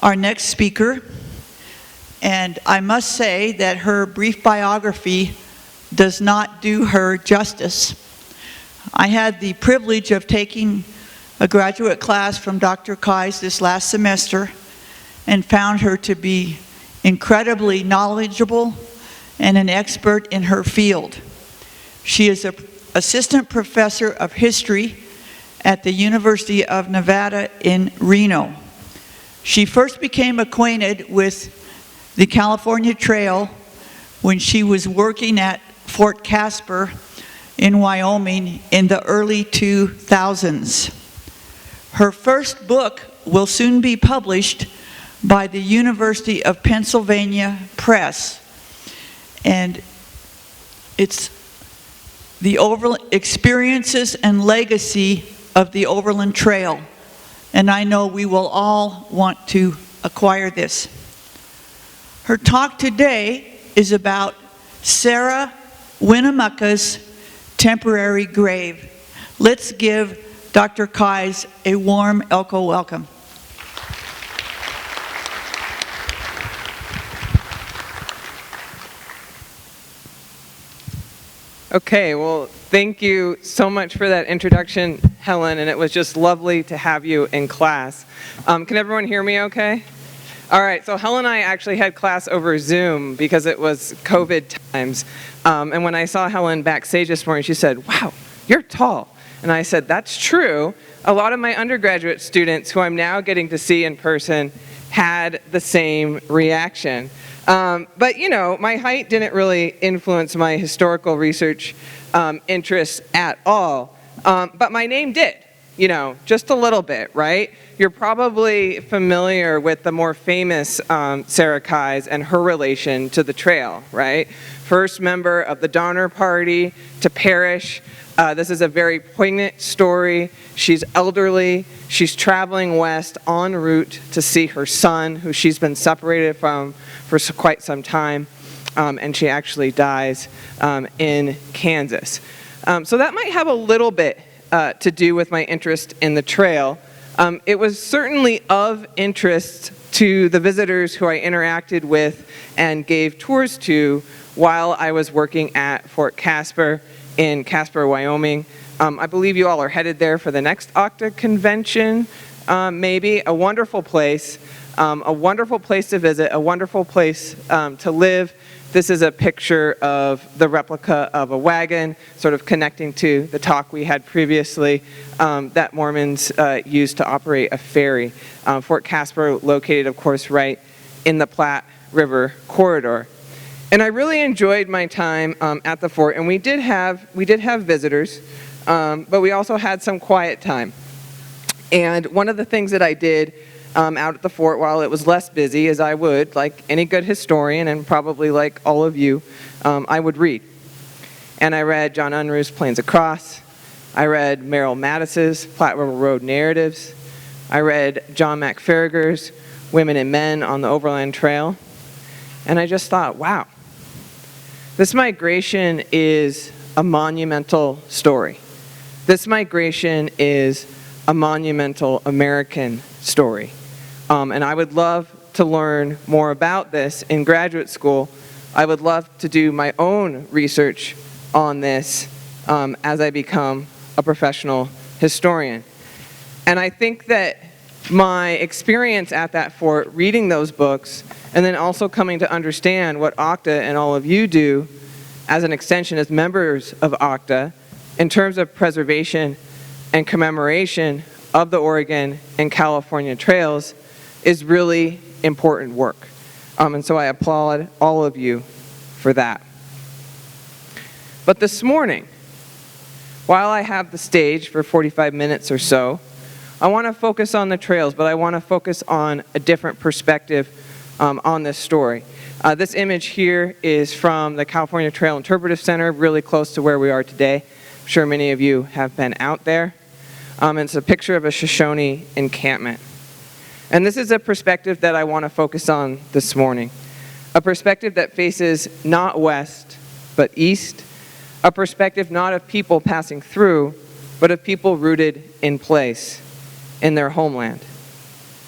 our next speaker, and I must say that her brief biography does not do her justice. I had the privilege of taking a graduate class from Dr. Kais this last semester and found her to be incredibly knowledgeable and an expert in her field. She is an assistant professor of history at the University of Nevada in Reno. She first became acquainted with the California Trail when she was working at Fort Casper in Wyoming in the early 2000s. Her first book will soon be published by the University of Pennsylvania Press, and it's the Experiences and Legacy of the Overland Trail, and I know we will all want to acquire this. Her talk today is about Sarah Winnemucca's temporary grave. Let's give Dr. Kais a warm Elko welcome. Okay, well, thank you so much for that introduction, Helen, and it was just lovely to have you in class. Can everyone hear me okay? All right, so Helen and I actually had class over Zoom because it was COVID times. And when I saw Helen backstage this morning, she said, "Wow, you're tall." And I said, "That's true. A lot of my undergraduate students who I'm now getting to see in person had the same reaction." But you know, my height didn't really influence my historical research interests at all. But my name did, you know, just a little bit, right? You're probably familiar with the more famous Sarah Kais and her relation to the trail, right? First member of the Donner Party to perish. This is a very poignant story. She's elderly. She's traveling west en route to see her son, who she's been separated from for quite some time, and she actually dies in Kansas. So that might have a little bit to do with my interest in the trail. It was certainly of interest to the visitors who I interacted with and gave tours to while I was working at Fort Casper in Casper, Wyoming. I believe you all are headed there for the next OCTA convention, maybe. A wonderful place to visit, a wonderful place to live. This is a picture of the replica of a wagon, sort of connecting to the talk we had previously that Mormons used to operate a ferry. Fort Casper located, of course, right in the Platte River corridor. And I really enjoyed my time at the fort, and we did have visitors, but we also had some quiet time. And one of the things that I did out at the fort while it was less busy, as I would, like any good historian, and probably like all of you, I would read. And I read John Unruh's Plains Across. I read Merrill Mattis's Platte River Road Narratives. I read John McFerger's Women and Men on the Overland Trail. And I just thought, wow, this migration is a monumental story. This migration is a monumental American story. And I would love to learn more about this in graduate school. I would love to do my own research on this as I become a professional historian. And I think that my experience at that fort, reading those books, and then also coming to understand what OCTA and all of you do as an extension, as members of OCTA, in terms of preservation and commemoration of the Oregon and California trails, is really important work. And so I applaud all of you for that. But this morning, while I have the stage for 45 minutes or so, I want to focus on the trails, but I want to focus on a different perspective on this story. This image here is from the California Trail Interpretive Center, really close to where we are today. I'm sure many of you have been out there. It's a picture of a Shoshone encampment. And this is a perspective that I want to focus on this morning. A perspective that faces not west, but east. A perspective not of people passing through, but of people rooted in place, in their homeland.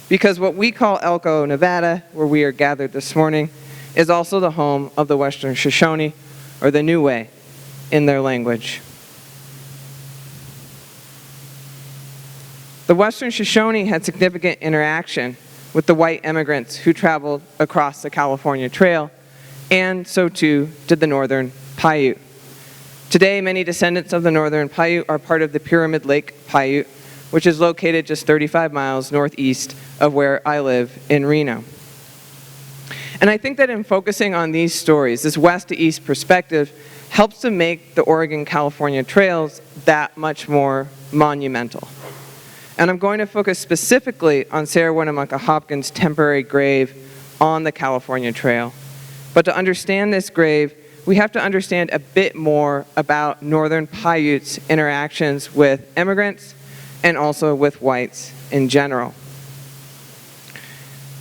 because what we call Elko, Nevada, where we are gathered this morning, is also the home of the Western Shoshone, or the Niue in their language. The Western Shoshone had significant interaction with the white immigrants who traveled across the California Trail, and so too did the Northern Paiute. Today, many descendants of the Northern Paiute are part of the Pyramid Lake Paiute, which is located just 35 miles northeast of where I live in Reno. And I think that in focusing on these stories, this west to east perspective helps to make the Oregon-California trails that much more monumental. And I'm going to focus specifically on Sarah Winnemucca Hopkins' temporary grave on the California Trail. But to understand this grave, we have to understand a bit more about Northern Paiute's interactions with immigrants and also with whites in general.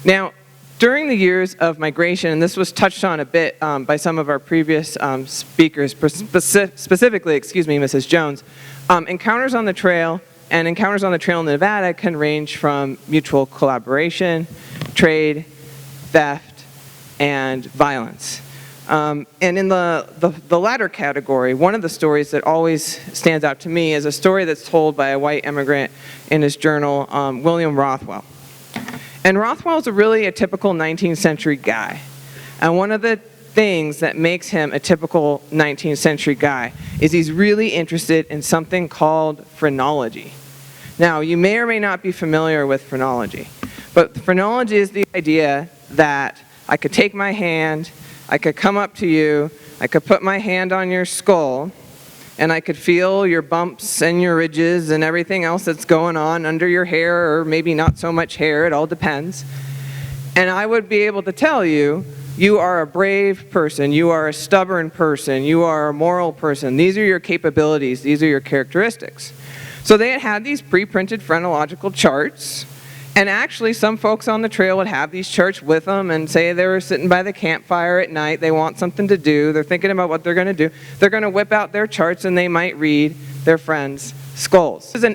Now, during the years of migration, and this was touched on a bit by some of our previous speakers, specifically, Mrs. Jones, encounters on the trail in Nevada can range from mutual collaboration, trade, theft, and violence. And in the latter category, one of the stories that always stands out to me is a story that's told by a white immigrant in his journal, William Rothwell. And Rothwell's really a typical 19th century guy. And one of the things that makes him a typical 19th century guy is he's really interested in something called phrenology. Now, you may or may not be familiar with phrenology, but phrenology is the idea that I could take my hand, I could come up to you, I could put my hand on your skull, and I could feel your bumps and your ridges and everything else that's going on under your hair, or maybe not so much hair, it all depends. And I would be able to tell you, you are a brave person, you are a stubborn person, you are a moral person. These are your capabilities, these are your characteristics. So they had these pre-printed phrenological charts, and actually some folks on the trail would have these charts with them and say they were sitting by the campfire at night, they want something to do, they're thinking about what they're going to do, they're going to whip out their charts and they might read their friends' skulls. This is an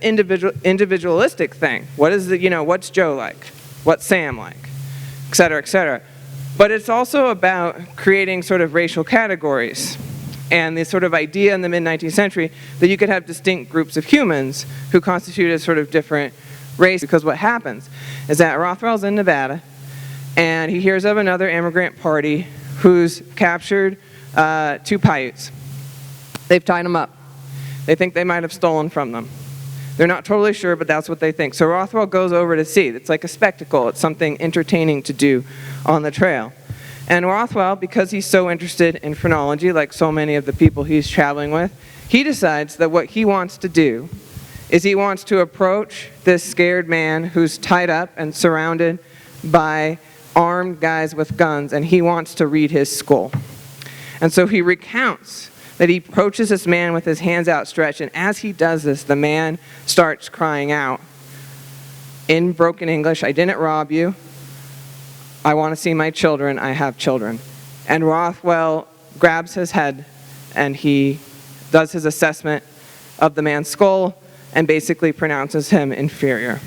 individualistic thing. What is what's Joe like? What's Sam like? Et cetera, et cetera. But it's also about creating sort of racial categories and this sort of idea in the mid-19th century that you could have distinct groups of humans who constitute a sort of different race. Because what happens is that Rothwell's in Nevada and he hears of another immigrant party who's captured 2 Paiutes. They've tied them up. They think they might have stolen from them. They're not totally sure, but that's what they think. So Rothwell goes over to see. It's like a spectacle. It's something entertaining to do on the trail. And Rothwell, because he's so interested in phrenology, like so many of the people he's traveling with, he decides that what he wants to do is he wants to approach this scared man who's tied up and surrounded by armed guys with guns, and he wants to read his skull. And so he recounts that he approaches this man with his hands outstretched, and as he does this, the man starts crying out in broken English, "I didn't rob you. I want to see my children. I have children." And Rothwell grabs his head and he does his assessment of the man's skull and basically pronounces him inferior.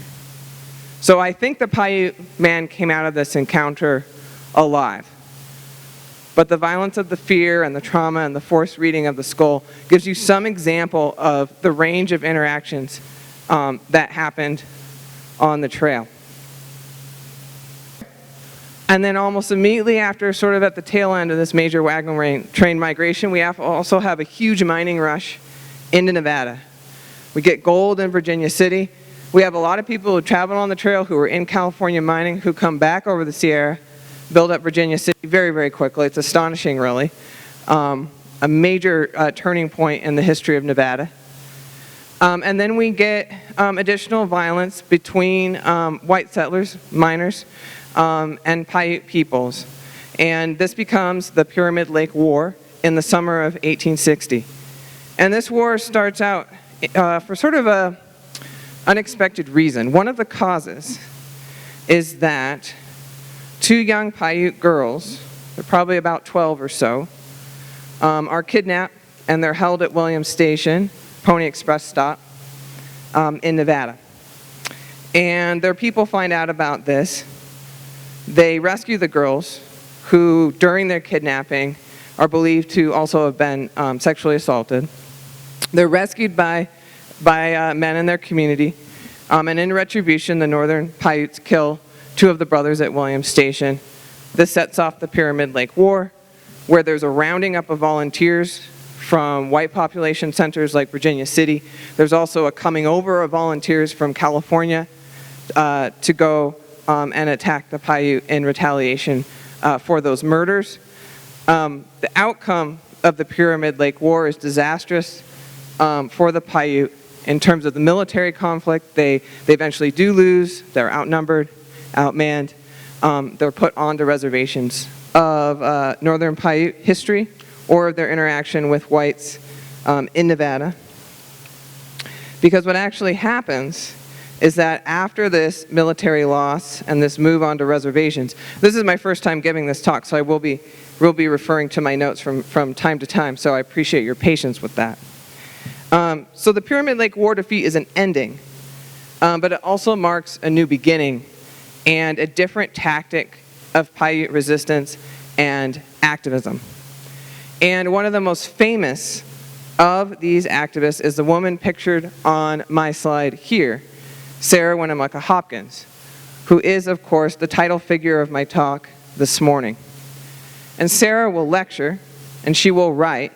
So I think the Paiute man came out of this encounter alive. But the violence of the fear and the trauma and the forced reading of the skull gives you some example of the range of interactions that happened on the trail. And then almost immediately after, sort of at the tail end of this major wagon train migration, we also have a huge mining rush into Nevada. We get gold in Virginia City. We have a lot of people who travel on the trail who are in California mining who come back over the Sierra, build up Virginia City very, very quickly. It's astonishing, really. A major turning point in the history of Nevada. And then we get additional violence between white settlers, miners, and Paiute peoples. And this becomes the Pyramid Lake War in the summer of 1860. And this war starts out for sort of a unexpected reason. One of the causes is that 2 young Paiute girls, they're probably about 12 or so, are kidnapped and they're held at Williams Station, Pony Express stop, in Nevada. And their people find out about this. They rescue the girls, who during their kidnapping are believed to also have been sexually assaulted. They're rescued by men in their community, and in retribution, the Northern Paiutes kill 2 of the brothers at Williams Station. This sets off the Pyramid Lake War, where there's a rounding up of volunteers from white population centers like Virginia City. There's also a coming over of volunteers from California to go and attack the Paiute in retaliation for those murders. The outcome of the Pyramid Lake War is disastrous for the Paiute in terms of the military conflict. They eventually do lose. They're outnumbered, outmanned. They're put onto reservations of Northern Paiute history or their interaction with whites in Nevada. Because what actually happens is that after this military loss and this move onto reservations, this is my first time giving this talk, so I will be referring to my notes from time to time, so I appreciate your patience with that. So the Pyramid Lake War defeat is an ending, but it also marks a new beginning and a different tactic of Paiute resistance and activism. And one of the most famous of these activists is the woman pictured on my slide here, Sarah Winnemucca Hopkins, who is, of course, the title figure of my talk this morning. And Sarah will lecture, and she will write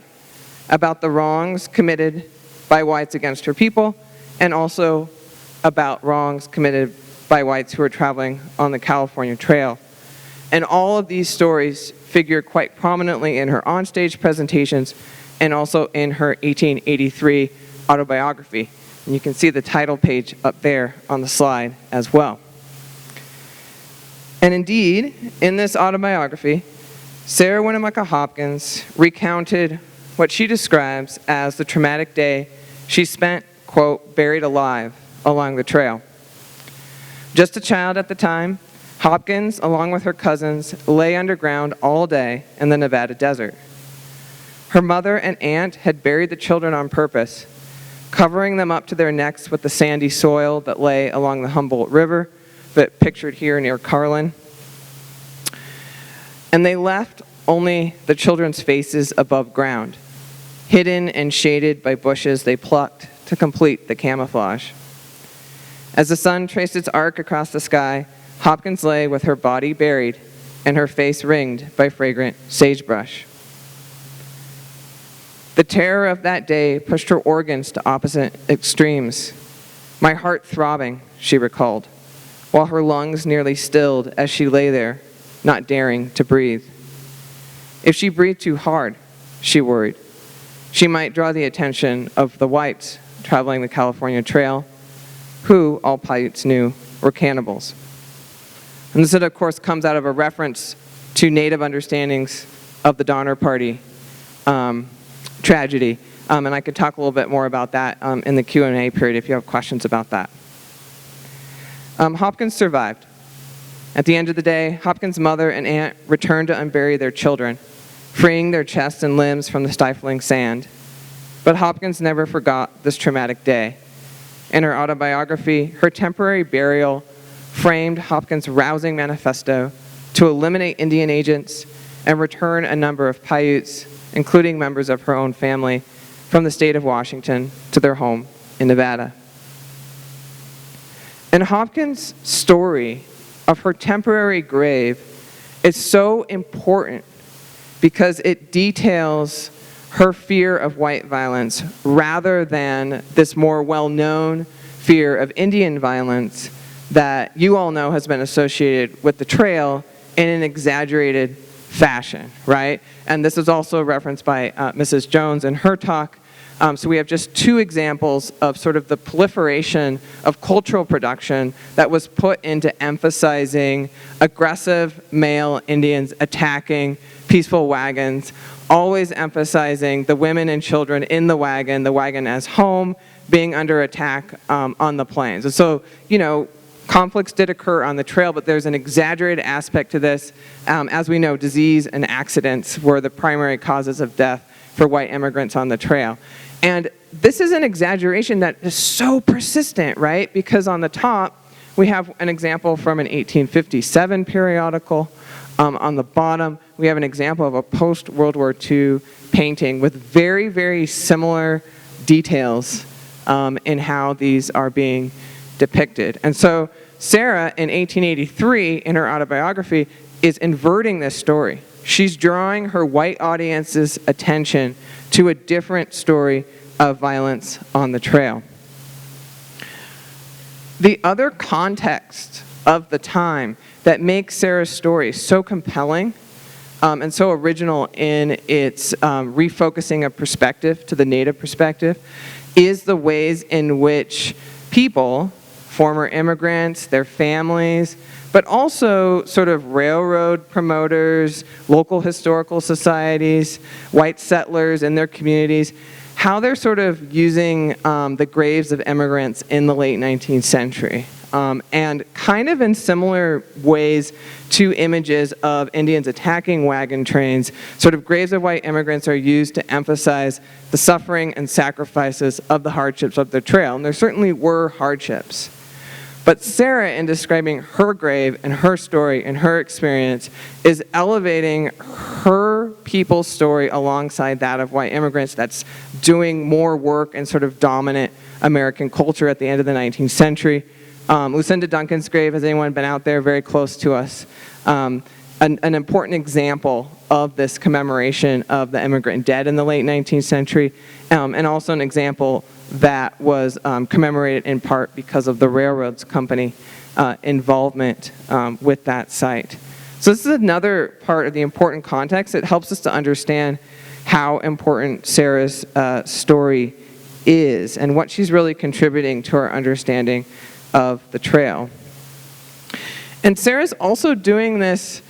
about the wrongs committed by whites against her people, and also about wrongs committed by whites who are traveling on the California Trail. And all of these stories figure quite prominently in her onstage presentations and also in her 1883 autobiography. And you can see the title page up there on the slide as well. And indeed, in this autobiography, Sarah Winnemucca Hopkins recounted what she describes as the traumatic day she spent, quote, buried alive along the trail. Just a child at the time, Hopkins, along with her cousins, lay underground all day in the Nevada desert. Her mother and aunt had buried the children on purpose, covering them up to their necks with the sandy soil that lay along the Humboldt River, that pictured here near Carlin. And they left only the children's faces above ground, hidden and shaded by bushes they plucked to complete the camouflage. As the sun traced its arc across the sky, Hopkins lay with her body buried and her face ringed by fragrant sagebrush. The terror of that day pushed her organs to opposite extremes. My heart throbbing, she recalled, while her lungs nearly stilled as she lay there, not daring to breathe. If she breathed too hard, she worried, she might draw the attention of the whites traveling the California Trail, who, all Paiutes knew, were cannibals. And this, of course, comes out of a reference to Native understandings of the Donner Party tragedy. And I could talk a little bit more about that in the Q&A period if you have questions about that. Hopkins survived. At the end of the day, Hopkins' mother and aunt returned to unbury their children, freeing their chests and limbs from the stifling sand. But Hopkins never forgot this traumatic day. In her autobiography, her temporary burial framed Hopkins' rousing manifesto to eliminate Indian agents and return a number of Paiutes, including members of her own family, from the state of Washington to their home in Nevada. And Hopkins' story of her temporary grave is so important because it details her fear of white violence rather than this more well-known fear of Indian violence that you all know has been associated with the trail in an exaggerated fashion, right? And this is also referenced by Mrs. Jones in her talk. So we have just 2 examples of sort of the proliferation of cultural production that was put into emphasizing aggressive male Indians attacking peaceful wagons, always emphasizing the women and children in the wagon as home, being under attack on the plains. And so, conflicts did occur on the trail, but there's an exaggerated aspect to this. As we know, disease and accidents were the primary causes of death for white immigrants on the trail. And this is an exaggeration that is so persistent, right? Because on the top, we have an example from an 1857 periodical. On the bottom, we have an example of a post-World War II painting with very, very similar details in how these are being depicted. And so Sarah, in 1883, in her autobiography, is inverting this story. She's drawing her white audience's attention to a different story of violence on the trail. The other context of the time that makes Sarah's story so compelling and so original in its refocusing of perspective to the Native perspective is the ways in which people, former immigrants, their families, but also sort of railroad promoters, local historical societies, white settlers in their communities, how they're sort of using the graves of immigrants in the late 19th century. And kind of in similar ways to images of Indians attacking wagon trains, sort of graves of white immigrants are used to emphasize the suffering and sacrifices of the hardships of the trail. And there certainly were hardships. But Sarah, in describing her grave and her story and her experience, is elevating her people's story alongside that of white immigrants that's doing more work in sort of dominant American culture at the end of the 19th century. Lucinda Duncan's grave, has anyone been out there? Very close to us. An important example of this commemoration of the immigrant dead in the late 19th century, and also an example that was commemorated in part because of the railroads company involvement with that site. So this is another part of the important context. It helps us to understand how important Sarah's story is and what she's really contributing to our understanding of the trail. And Sarah's also doing this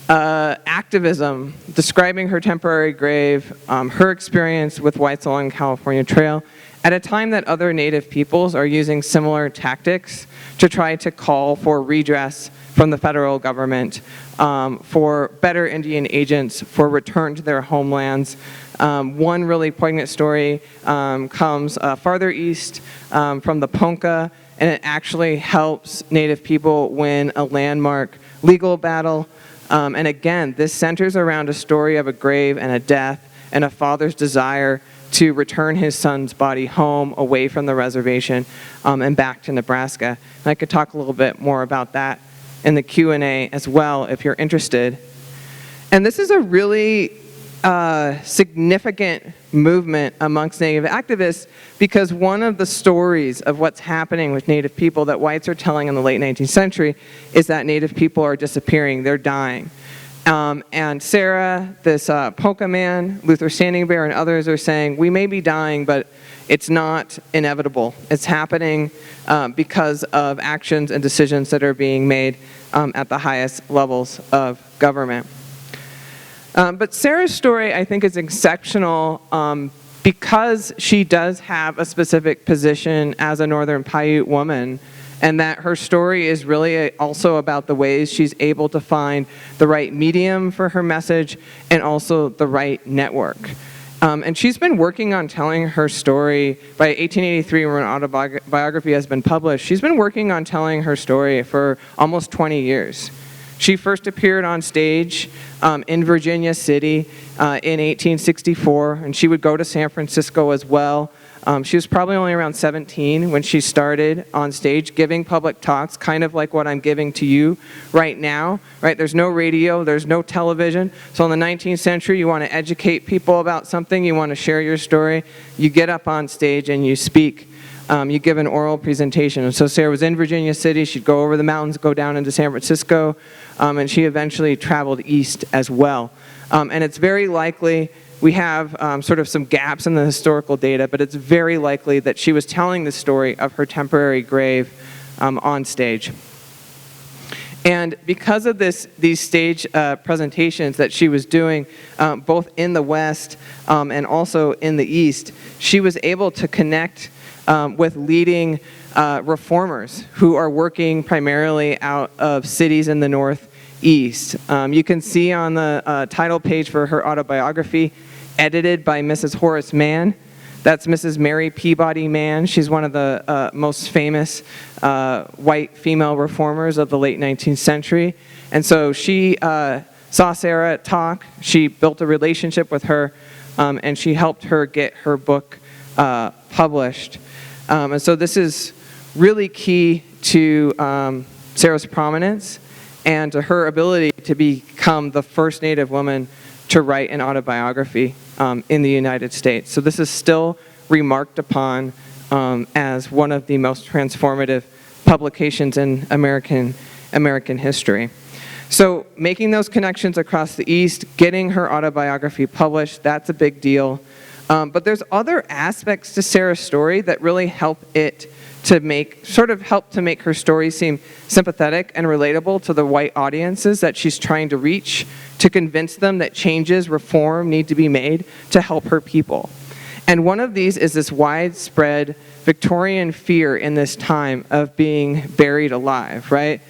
activism, describing her temporary grave, her experience with whites along the California Trail, at a time that other Native peoples are using similar tactics to try to call for redress from the federal government, for better Indian agents, for return to their homelands. One really poignant story comes farther east from the Ponca, and it actually helps Native people win a landmark legal battle. And again, this centers around a story of a grave and a death and a father's desire to return his son's body home, away from the reservation, and back to Nebraska. And I could talk a little bit more about that in the Q&A as well, if you're interested. And this is a really significant movement amongst Native activists, because one of the stories of what's happening with Native people that whites are telling in the late 19th century is that Native people are disappearing, they're dying. And Sarah, this Ponca man, Luther Standing Bear, and others are saying, we may be dying, but it's not inevitable. It's happening because of actions and decisions that are being made at the highest levels of government. But Sarah's story, I think, is exceptional because she does have a specific position as a Northern Paiute woman, and that her story is really also about the ways she's able to find the right medium for her message and also the right network. And she's been working on telling her story. By 1883, when an autobiography has been published, she's been working on telling her story for almost 20 years. She first appeared on stage in Virginia City in 1864, and she would go to San Francisco as well. She was probably only around 17 when she started on stage giving public talks, kind of like what I'm giving to you right now, right? There's no radio, there's no television. So in the 19th century, you want to educate people about something, you want to share your story, you get up on stage and you speak. You give an oral presentation. And so Sarah was in Virginia City, she'd go over the mountains, go down into San Francisco, and she eventually traveled east as well. And it's very likely, we have sort of some gaps in the historical data, but it's very likely that she was telling the story of her temporary grave on stage. And because of these stage presentations that she was doing, both in the West and also in the East, she was able to connect with leading reformers who are working primarily out of cities in the Northeast. You can see on the title page for her autobiography, edited by Mrs. Horace Mann, That's Mrs. Mary Peabody Mann. She's one of the most famous white female reformers of the late 19th century. And so she saw Sarah talk, she built a relationship with her, and she helped her get her book published. And so this is really key to Sarah's prominence and to her ability to become the first Native woman to write an autobiography in the United States. So this is still remarked upon as one of the most transformative publications in American history. So making those connections across the East, getting her autobiography published, that's a big deal. But there's other aspects to Sarah's story that really help to make her story seem sympathetic and relatable to the white audiences that she's trying to reach, to convince them that changes, reform need to be made to help her people. And one of these is this widespread Victorian fear in this time of being buried alive, right?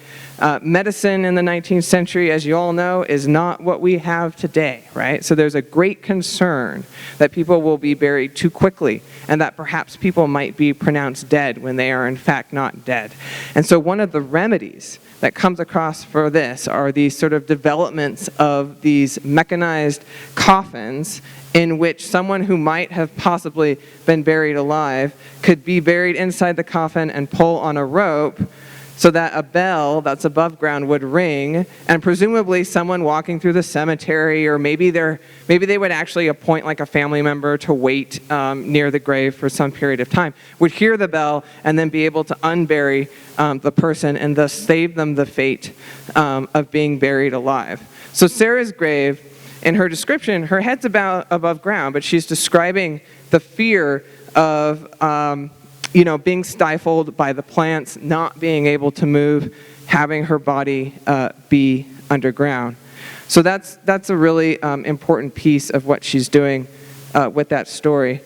Medicine in the 19th century, as you all know, is not what we have today, right? So there's a great concern that people will be buried too quickly and that perhaps people might be pronounced dead when they are in fact not dead. And so one of the remedies that comes across for this are these sort of developments of these mechanized coffins in which someone who might have possibly been buried alive could be buried inside the coffin and pull on a rope so that a bell that's above ground would ring, and presumably someone walking through the cemetery, or maybe they would actually appoint like a family member to wait near the grave for some period of time, would hear the bell and then be able to unbury the person and thus save them the fate of being buried alive. So Sarah's grave, in her description, her head's about above ground, but she's describing the fear of being stifled by the plants, not being able to move, having her body be underground. So that's a really important piece of what she's doing with that story.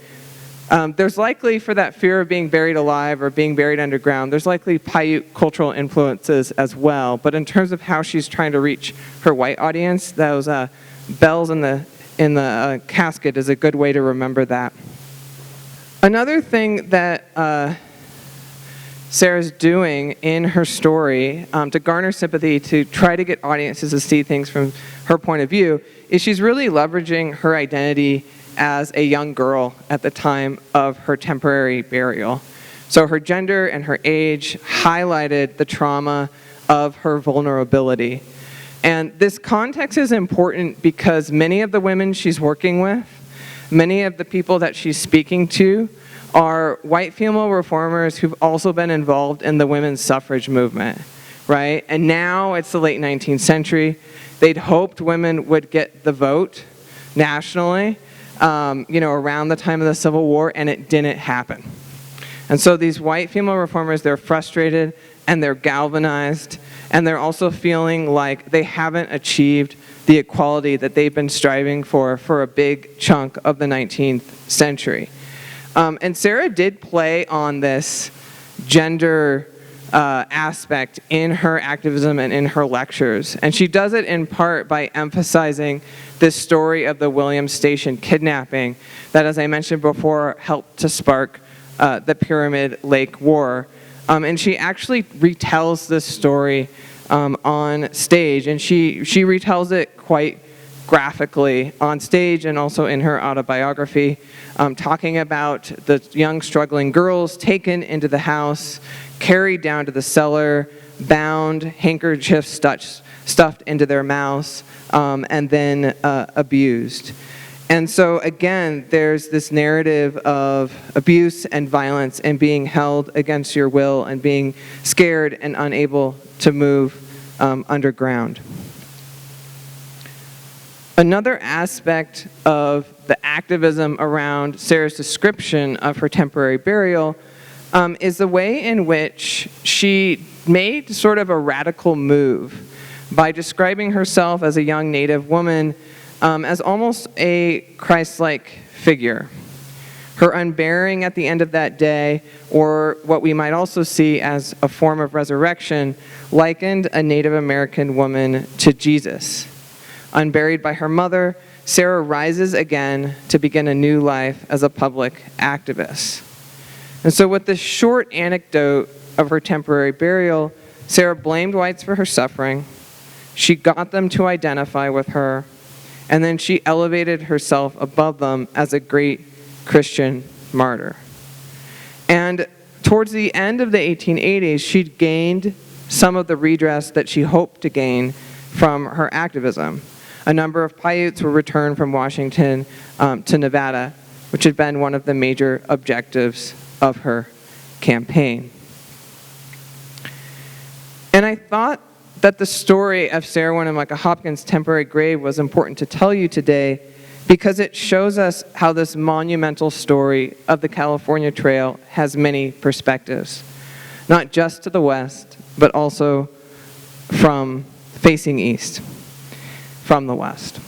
There's likely, for that fear of being buried alive or being buried underground, there's likely Paiute cultural influences as well. But in terms of how she's trying to reach her white audience, those bells in the casket is a good way to remember that. Another thing that Sarah's doing in her story to garner sympathy, to try to get audiences to see things from her point of view, is she's really leveraging her identity as a young girl at the time of her temporary burial. So her gender and her age highlighted the trauma of her vulnerability. And this context is important because many of the women she's working with, many of the people that she's speaking to, are white female reformers who've also been involved in the women's suffrage movement, right? And now it's the late 19th century. They'd hoped women would get the vote nationally, around the time of the Civil War, and it didn't happen. And so these white female reformers, they're frustrated and they're galvanized, and they're also feeling like they haven't achieved the equality that they've been striving for a big chunk of the 19th century. And Sarah did play on this gender aspect in her activism and in her lectures. And she does it in part by emphasizing this story of the Williams Station kidnapping that, as I mentioned before, helped to spark the Pyramid Lake War. And she actually retells this story on stage, and she retells it quite graphically on stage and also in her autobiography, talking about the young struggling girls taken into the house, carried down to the cellar, bound, handkerchiefs stuffed into their mouths, and then abused. And so again, there's this narrative of abuse and violence and being held against your will and being scared and unable to move underground. Another aspect of the activism around Sarah's description of her temporary burial is the way in which she made sort of a radical move by describing herself as a young Native woman as almost a Christ-like figure. Her unburying at the end of that day, or what we might also see as a form of resurrection, likened a Native American woman to Jesus. Unburied by her mother, Sarah rises again to begin a new life as a public activist. And so with this short anecdote of her temporary burial, Sarah blamed whites for her suffering, she got them to identify with her, and then she elevated herself above them as a great Christian martyr. And towards the end of the 1880s, she'd gained some of the redress that she hoped to gain from her activism. A number of Paiutes were returned from Washington to Nevada, which had been one of the major objectives of her campaign. And I thought that the story of Sarah Winnemucca Hopkins' temporary grave was important to tell you today because it shows us how this monumental story of the California Trail has many perspectives, not just to the west, but also from facing east, from the west.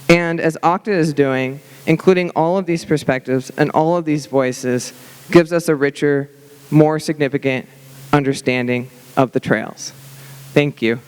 And as OCTA is doing, including all of these perspectives and all of these voices gives us a richer, more significant understanding of the trails. Thank you.